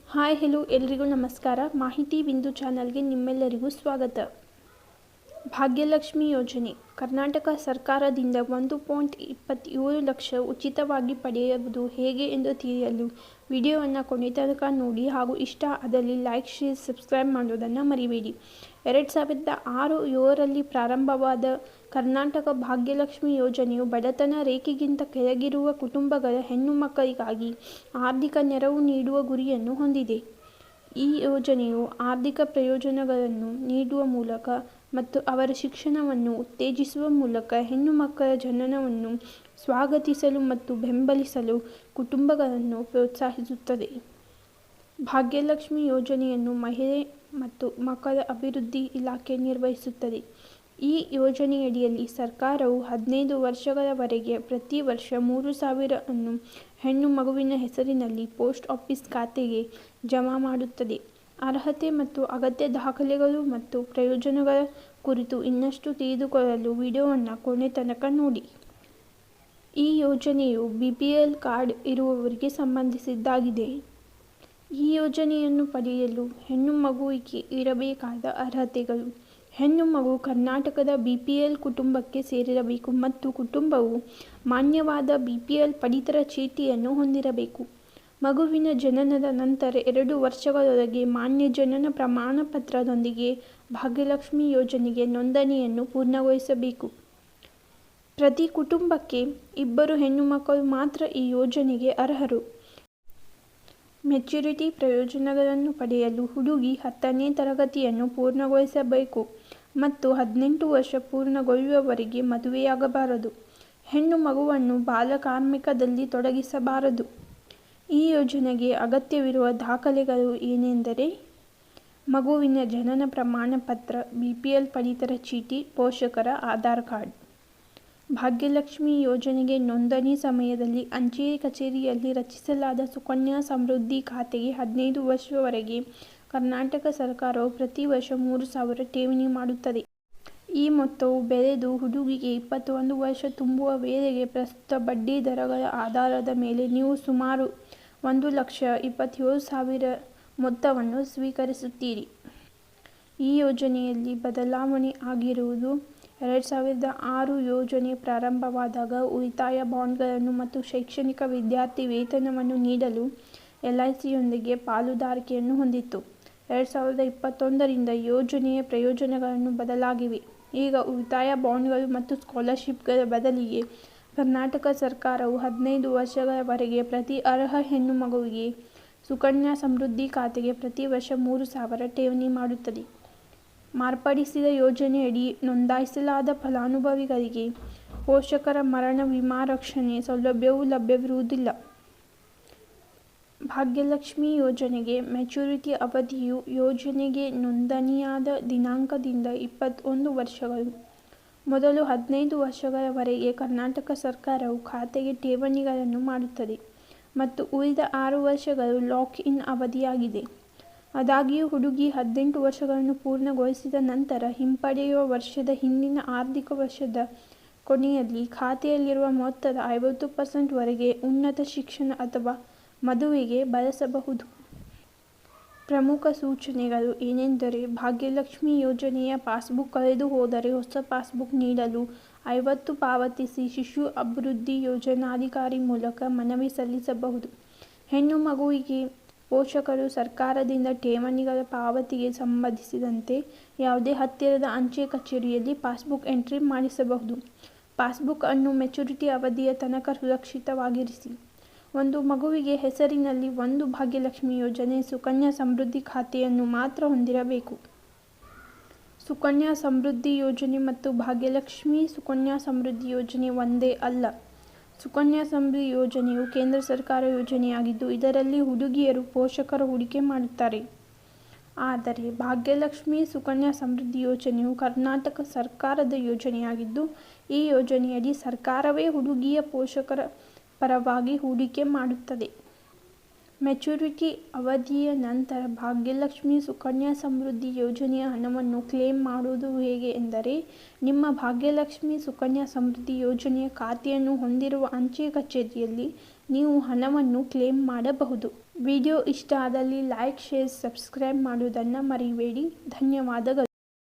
Hi hello ಎಲ್ರಿಗೂ ನಮಸ್ಕಾರ. ಮಾಹಿತಿ ಬಿಂದು ಚಾನಲ್ಗೆ ನಿಮ್ಮೆಲ್ಲರಿಗೂ ಸ್ವಾಗತ. ಭಾಗ್ಯಲಕ್ಷ್ಮಿ ಯೋಜನೆ ಕರ್ನಾಟಕ ಸರ್ಕಾರದಿಂದ 1.27 ಲಕ್ಷ ಉಚಿತವಾಗಿ ಪಡೆಯುವುದು ಹೇಗೆ ಎಂದು ತಿಳಿಯಲು ವಿಡಿಯೋವನ್ನು ಕೊನೆ ತನಕ ನೋಡಿ ಹಾಗೂ ಇಷ್ಟ ಆದಲ್ಲಿ ಲೈಕ್, ಶೇರ್, ಸಬ್ಸ್ಕ್ರೈಬ್ ಮಾಡೋದನ್ನು ಮರಿಬೇಡಿ. 2006-7ರಲ್ಲಿ ಪ್ರಾರಂಭವಾದ ಕರ್ನಾಟಕ ಭಾಗ್ಯಲಕ್ಷ್ಮಿ ಯೋಜನೆಯು ಬಡತನ ರೇಖೆಗಿಂತ ಕೆಳಗಿರುವ ಕುಟುಂಬಗಳ ಹೆಣ್ಣು ಮಕ್ಕಳಿಗಾಗಿ ಆರ್ಥಿಕ ನೆರವು ನೀಡುವ ಗುರಿಯನ್ನು ಹೊಂದಿದೆ. ಈ ಯೋಜನೆಯು ಆರ್ಥಿಕ ಪ್ರಯೋಜನಗಳನ್ನು ನೀಡುವ ಮೂಲಕ ಮತ್ತು ಅವರ ಶಿಕ್ಷಣವನ್ನು ಉತ್ತೇಜಿಸುವ ಮೂಲಕ ಹೆಣ್ಣು ಮಕ್ಕಳ ಜನನವನ್ನು ಸ್ವಾಗತಿಸಲು ಮತ್ತು ಬೆಂಬಲಿಸಲು ಕುಟುಂಬಗಳನ್ನು ಪ್ರೋತ್ಸಾಹಿಸುತ್ತದೆ. ಭಾಗ್ಯಲಕ್ಷ್ಮಿ ಯೋಜನೆಯನ್ನು ಮಹಿಳೆ ಮತ್ತು ಮಕ್ಕಳ ಅಭಿವೃದ್ಧಿ ಇಲಾಖೆ ನಿರ್ವಹಿಸುತ್ತದೆ. ಈ ಯೋಜನೆಯಡಿಯಲ್ಲಿ ಸರ್ಕಾರವು 15 ವರ್ಷಗಳವರೆಗೆ ಪ್ರತಿ ವರ್ಷ 3,000 ಅನ್ನು ಹೆಣ್ಣು ಮಗುವಿನ ಹೆಸರಿನಲ್ಲಿ ಪೋಸ್ಟ್ ಆಫೀಸ್ ಖಾತೆಗೆ ಜಮಾ ಮಾಡುತ್ತದೆ. ಅರ್ಹತೆ ಮತ್ತು ಅಗತ್ಯ ದಾಖಲೆಗಳು ಮತ್ತು ಪ್ರಯೋಜನಗಳ ಕುರಿತು ಇನ್ನಷ್ಟು ತಿಳಿದುಕೊಳ್ಳಲು ವಿಡಿಯೋವನ್ನು ಕೊನೆ ತನಕ ನೋಡಿ. ಈ ಯೋಜನೆಯು BPL ಕಾರ್ಡ್ ಇರುವವರಿಗೆ ಸಂಬಂಧಿಸಿದ್ದಾಗಿದೆ. ಈ ಯೋಜನೆಯನ್ನು ಪಡೆಯಲು ಹೆಣ್ಣು ಮಗುವಿಗೆ ಇರಬೇಕಾದ ಅರ್ಹತೆಗಳು: ಹೆಣ್ಣು ಮಗು ಕರ್ನಾಟಕದ BPL ಕುಟುಂಬಕ್ಕೆ ಸೇರಿರಬೇಕು ಮತ್ತು ಕುಟುಂಬವು ಮಾನ್ಯವಾದ BPL ಪಡಿತರ ಚೀಟಿಯನ್ನು ಹೊಂದಿರಬೇಕು. ಮಗುವಿನ ಜನನದ ನಂತರ 2 ವರ್ಷಗಳೊಳಗೆ ಮಾನ್ಯ ಜನನ ಪ್ರಮಾಣ ಪತ್ರದೊಂದಿಗೆ ಭಾಗ್ಯಲಕ್ಷ್ಮಿ ಯೋಜನೆಗೆ ನೋಂದಣಿಯನ್ನು ಪೂರ್ಣಗೊಳಿಸಬೇಕು. ಪ್ರತಿ ಕುಟುಂಬಕ್ಕೆ 2 ಹೆಣ್ಣು ಮಕ್ಕಳು ಮಾತ್ರ ಈ ಯೋಜನೆಗೆ ಅರ್ಹರು. ಮೆಚುರಿಟಿ ಪ್ರಯೋಜನಗಳನ್ನು ಪಡೆಯಲು ಹುಡುಗಿ 10ನೇ ತರಗತಿಯನ್ನು ಪೂರ್ಣಗೊಳಿಸಬೇಕು ಮತ್ತು 18 ವರ್ಷ ಪೂರ್ಣಗೊಳ್ಳುವವರೆಗೆ ಮದುವೆಯಾಗಬಾರದು. ಹೆಣ್ಣು ಮಗುವನ್ನು ಬಾಲಕಾರ್ಮಿಕದಲ್ಲಿ ತೊಡಗಿಸಬಾರದು. ಈ ಯೋಜನೆಗೆ ಅಗತ್ಯವಿರುವ ದಾಖಲೆಗಳು ಏನೆಂದರೆ: ಮಗುವಿನ ಜನನ ಪ್ರಮಾಣ ಪತ್ರ, BPL ಪಡಿತರ ಚೀಟಿ, ಪೋಷಕರ ಆಧಾರ್ ಕಾರ್ಡ್. ಭಾಗ್ಯಲಕ್ಷ್ಮಿ ಯೋಜನೆಗೆ ನೋಂದಣಿ ಸಮಯದಲ್ಲಿ ಅಂಚೆ ಕಚೇರಿಯಲ್ಲಿ ರಚಿಸಲಾದ ಸುಕನ್ಯಾ ಸಮೃದ್ಧಿ ಖಾತೆಗೆ 15 ವರ್ಷವರೆಗೆ ಕರ್ನಾಟಕ ಸರ್ಕಾರವು ಪ್ರತಿ ವರ್ಷ 3,000 ಠೇವಣಿ ಮಾಡುತ್ತದೆ. ಈ ಮೊತ್ತವು ಬೆಳೆದು ಹುಡುಗಿಗೆ 21 ವರ್ಷ ತುಂಬುವ ವೇಳೆಗೆ ಪ್ರಸ್ತುತ ಬಡ್ಡಿ ದರಗಳ ಆಧಾರದ ಮೇಲೆ ನೀವು ಸುಮಾರು 1,27,000 ಮೊತ್ತವನ್ನು ಸ್ವೀಕರಿಸುತ್ತೀರಿ. ಈ ಯೋಜನೆಯಲ್ಲಿ ಬದಲಾವಣೆ ಆಗಿರುವುದು: 2006 ಯೋಜನೆ ಪ್ರಾರಂಭವಾದಾಗ ಉಳಿತಾಯ ಬಾಂಡ್ಗಳನ್ನು ಮತ್ತು ಶೈಕ್ಷಣಿಕ ವಿದ್ಯಾರ್ಥಿ ವೇತನವನ್ನು ನೀಡಲು LICಯೊಂದಿಗೆ ಪಾಲುದಾರಿಕೆಯನ್ನು ಹೊಂದಿತ್ತು. 2021ರಿಂದ ಯೋಜನೆಯ ಪ್ರಯೋಜನಗಳು ಬದಲಾಗಿವೆ. ಈಗ ಉಳಿತಾಯ ಬಾಂಡ್ಗಳು ಮತ್ತು ಸ್ಕಾಲರ್ಶಿಪ್ಗಳ ಬದಲಿಗೆ ಕರ್ನಾಟಕ ಸರ್ಕಾರವು 15 ವರ್ಷಗಳವರೆಗೆ ಪ್ರತಿ ಅರ್ಹ ಹೆಣ್ಣು ಮಗುವಿಗೆ ಸುಕನ್ಯಾ ಸಮೃದ್ಧಿ ಖಾತೆಗೆ ಪ್ರತಿ ವರ್ಷ 3,000 ಠೇವಣಿ ಮಾಡುತ್ತದೆ. ಮಾರ್ಪಡಿಸಿದ ಯೋಜನೆಯಡಿ ನೋಂದಾಯಿಸಲಾದ ಫಲಾನುಭವಿಗಳಿಗೆ ಪೋಷಕರ ಮರಣ ವಿಮಾ ರಕ್ಷಣೆ ಸೌಲಭ್ಯವು ಲಭ್ಯವಿರುವುದಿಲ್ಲ. ಭಾಗ್ಯಲಕ್ಷ್ಮಿ ಯೋಜನೆಗೆ ಮೆಚುರಿಟಿ ಅವಧಿಯು ಯೋಜನೆಗೆ ನೋಂದಣಿಯಾದ ದಿನಾಂಕದಿಂದ 21 ವರ್ಷಗಳು. ಮೊದಲ 15 ವರ್ಷಗಳವರೆಗೆ ಕರ್ನಾಟಕ ಸರ್ಕಾರವು ಖಾತೆಗೆ ಠೇವಣಿಗಳನ್ನು ಮಾಡುತ್ತದೆ ಮತ್ತು ಉಳಿದ 6 ವರ್ಷಗಳು ಲಾಕ್-ಇನ್ ಅವಧಿಯಾಗಿದೆ. ಆದಾಗ್ಯೂ ಹುಡುಗಿ 18 ವರ್ಷಗಳನ್ನು ಪೂರ್ಣಗೊಳಿಸಿದ ನಂತರ ಹಿಂಪಡೆಯುವ ವರ್ಷದ ಹಿಂದಿನ ಆರ್ಥಿಕ ವರ್ಷದ ಕೊನೆಯಲ್ಲಿ ಖಾತೆಯಲ್ಲಿರುವ ಮೊತ್ತದ 50% ವರೆಗೆ ಉನ್ನತ ಶಿಕ್ಷಣ ಅಥವಾ ಮದುವೆಗೆ ಬಳಸಬಹುದು. ಪ್ರಮುಖ ಸೂಚನೆಗಳು ಏನೆಂದರೆ: ಭಾಗ್ಯಲಕ್ಷ್ಮಿ ಯೋಜನೆಯ ಪಾಸ್ಬುಕ್ ಕಳೆದು ಹೋದರೆ ಹೊಸ ಪಾಸ್ಬುಕ್ ನೀಡಲು 50 ಪಾವತಿಸಿ ಶಿಶು ಅಭಿವೃದ್ಧಿ ಯೋಜನಾಧಿಕಾರಿ ಮೂಲಕ ಮನವಿ ಸಲ್ಲಿಸಬಹುದು. ಹೆಣ್ಣು ಮಗುವಿಗೆ ಪೋಷಕರು ಸರ್ಕಾರದಿಂದ ಠೇವಣಿಗಳ ಪಾವತಿಗೆ ಸಂಬಂಧಿಸಿದಂತೆ ಯಾವುದೇ ಹತ್ತಿರದ ಅಂಚೆ ಕಚೇರಿಯಲ್ಲಿ ಪಾಸ್ಬುಕ್ ಎಂಟ್ರಿ ಮಾಡಿಸಬಹುದು. ಪಾಸ್ಬುಕ್ ಅನ್ನು ಮೆಚುರಿಟಿ ಅವಧಿಯ ತನಕ ಸುರಕ್ಷಿತವಾಗಿರಿಸಿ. ಒಂದು ಮಗುವಿಗೆ ಹೆಸರಿನಲ್ಲಿ ಒಂದು ಭಾಗ್ಯಲಕ್ಷ್ಮಿ ಯೋಜನೆ ಸುಕನ್ಯಾ ಸಮೃದ್ಧಿ ಖಾತೆಯನ್ನು ಮಾತ್ರ ಹೊಂದಿರಬೇಕು. ಸುಕನ್ಯಾ ಸಮೃದ್ಧಿ ಯೋಜನೆ ಮತ್ತು ಭಾಗ್ಯಲಕ್ಷ್ಮಿ ಸುಕನ್ಯಾ ಸಮೃದ್ಧಿ ಯೋಜನೆ ಒಂದೇ ಅಲ್ಲ. ಸುಕನ್ಯಾ ಸಮೃದ್ಧಿ ಯೋಜನೆಯು ಕೇಂದ್ರ ಸರ್ಕಾರ ಯೋಜನೆಯಾಗಿದ್ದು ಇದರಲ್ಲಿ ಹುಡುಗಿಯರು ಪೋಷಕರು ಹೂಡಿಕೆ ಮಾಡುತ್ತಾರೆ. ಆದರೆ ಭಾಗ್ಯಲಕ್ಷ್ಮಿ ಸುಕನ್ಯಾ ಸಮೃದ್ಧಿ ಯೋಜನೆಯು ಕರ್ನಾಟಕ ಸರ್ಕಾರದ ಯೋಜನೆಯಾಗಿದ್ದು ಈ ಯೋಜನೆಯಡಿ ಸರ್ಕಾರವೇ ಹುಡುಗಿಯ ಪೋಷಕರ ಪರವಾಗಿ ಹೂಡಿಕೆ ಮಾಡುತ್ತದೆ. ಮೆಚುರಿಟಿ ಅವಧಿಯ ನಂತರ ಭಾಗ್ಯಲಕ್ಷ್ಮಿ ಸುಕನ್ಯಾ ಸಮೃದ್ಧಿ ಯೋಜನೆಯ ಹಣವನ್ನು ಕ್ಲೇಮ್ ಮಾಡುವುದು ಹೇಗೆ ಎಂದರೆ: ನಿಮ್ಮ ಭಾಗ್ಯಲಕ್ಷ್ಮಿ ಸುಕನ್ಯಾ ಸಮೃದ್ಧಿ ಯೋಜನೆಯ ಖಾತೆಯನ್ನು ಹೊಂದಿರುವ ಅಂಚೆ ಕಚೇರಿಯಲ್ಲಿ ನೀವು ಹಣವನ್ನು ಕ್ಲೇಮ್ ಮಾಡಬಹುದು. ವಿಡಿಯೋ ಇಷ್ಟ ಆದಲ್ಲಿ ಲೈಕ್, ಶೇರ್, ಸಬ್ಸ್ಕ್ರೈಬ್ ಮಾಡುವುದನ್ನು ಮರಿಬೇಡಿ. ಧನ್ಯವಾದಗಳು.